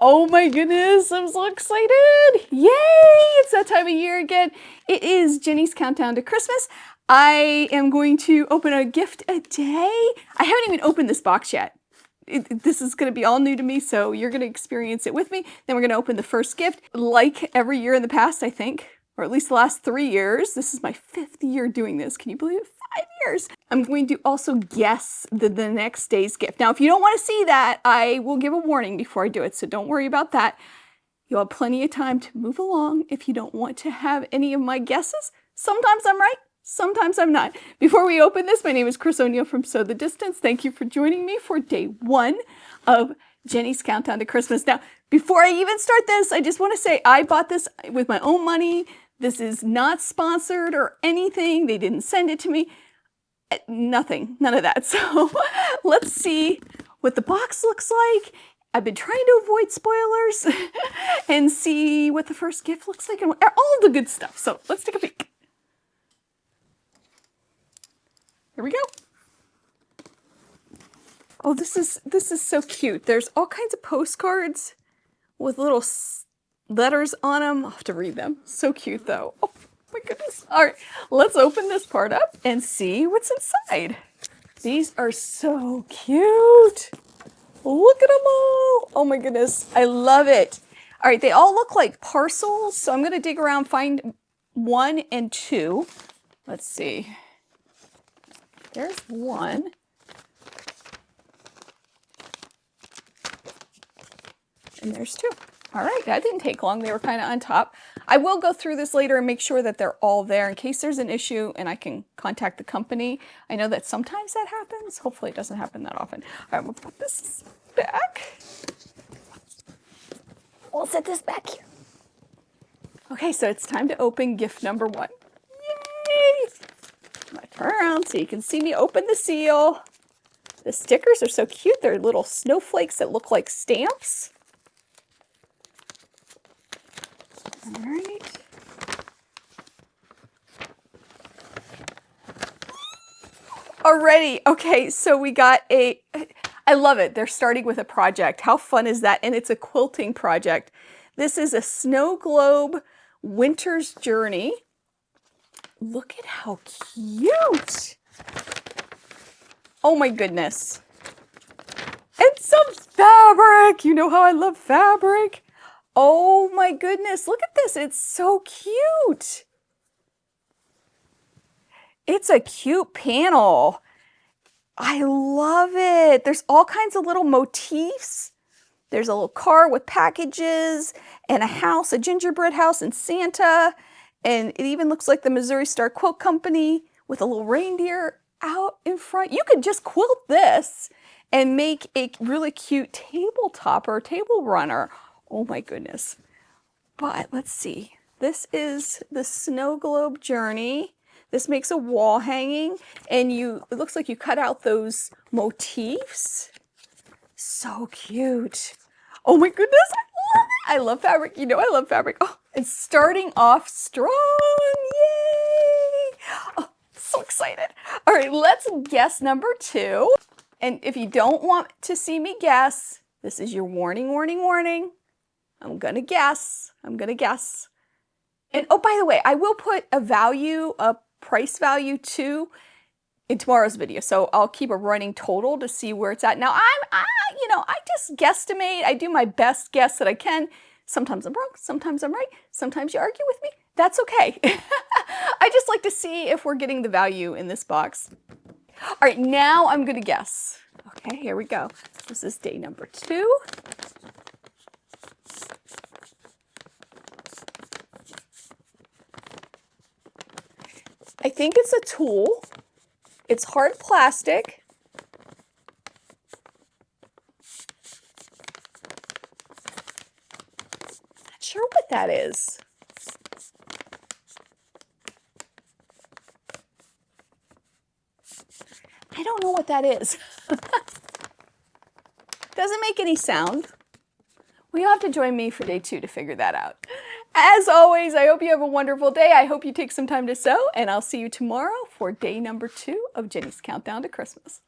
Oh my goodness, I'm so excited. Yay, it's that time of year again. It is Jenny's Countdown to Christmas. I am going to open a gift a day. I haven't even opened this box yet. This is going to be all new to me, so you're going to experience it with me. Then we're going to open the first gift. Like every year in the past, I think, or at least the last 3 years. This is my 5th year doing this. Can you believe it? 5 years. I'm going to also guess the next day's gift. Now, if you don't want to see that, I will give a warning before I do it, so don't worry about that. You'll have plenty of time to move along if you don't want to have any of my guesses. Sometimes I'm right, sometimes I'm not. Before we open this, my name is Chris O'Neill from Sew the Distance. Thank you for joining me for day 1 of Jenny's Countdown to Christmas. Now, before I even start this, I just want to say I bought this with my own money. This is not sponsored or anything. They didn't send it to me. Nothing, none of that. So let's see what the box looks like. I've been trying to avoid spoilers and see what the first gift looks like and all the good stuff. So let's take a peek. Here we go. Oh, this is so cute. There's all kinds of postcards with little letters on them. I'll have to read them. So cute though. Oh my goodness. All right, let's open this part up and see what's inside. These are so cute. Look at them all. Oh my goodness. I love it. All right, they all look like parcels. So I'm going to dig around, find 1 and 2. Let's see. There's 1. And there's 2. All right, that didn't take long. They were kind of on top. I will go through this later and make sure that they're all there in case there's an issue and I can contact the company. I know that sometimes that happens. Hopefully it doesn't happen that often. All right, we'll put this back. We'll set this back here. Okay, so it's time to open gift number 1. Yay! I'm gonna turn around so you can see me open the seal. The stickers are so cute. They're little snowflakes that look like stamps. All right. Alrighty, okay, so we got I love it. They're starting with a project. How fun is that? And it's a quilting project. This is a snow globe winter's journey. Look at how cute. Oh my goodness. And some fabric. You know how I love fabric. Oh my goodness, look at this. It's so cute. It's a cute panel. I love it. There's all kinds of little motifs. There's a little car with packages and a house, a gingerbread house and Santa. And it even looks like the Missouri Star Quilt Company with a little reindeer out in front. You could just quilt this and make a really cute tabletop or table runner. Oh my goodness. But let's see. This is the snow globe journey. This makes a wall hanging and it looks like you cut out those motifs. So cute. Oh my goodness, I love it. I love fabric. You know I love fabric. Oh, it's starting off strong. Yay. Oh, so excited. All right, let's guess number 2. And if you don't want to see me guess, this is your warning, warning, warning. I'm gonna guess. I'm gonna guess. And oh, by the way, I will put a price value too in tomorrow's video. So I'll keep a running total to see where it's at. Now I just guesstimate. I do my best guess that I can. Sometimes I'm wrong, sometimes I'm right, sometimes you argue with me. That's okay. I just like to see if we're getting the value in this box. All right, now I'm gonna guess. Okay, here we go. This is day number 2. I think it's a tool. It's hard plastic. Not sure what that is. I don't know what that is. Doesn't make any sound. Well, you'll have to join me for day 2 to figure that out. As always, I hope you have a wonderful day. I hope you take some time to sew, and I'll see you tomorrow for day number 2 of Jenny's Countdown to Christmas.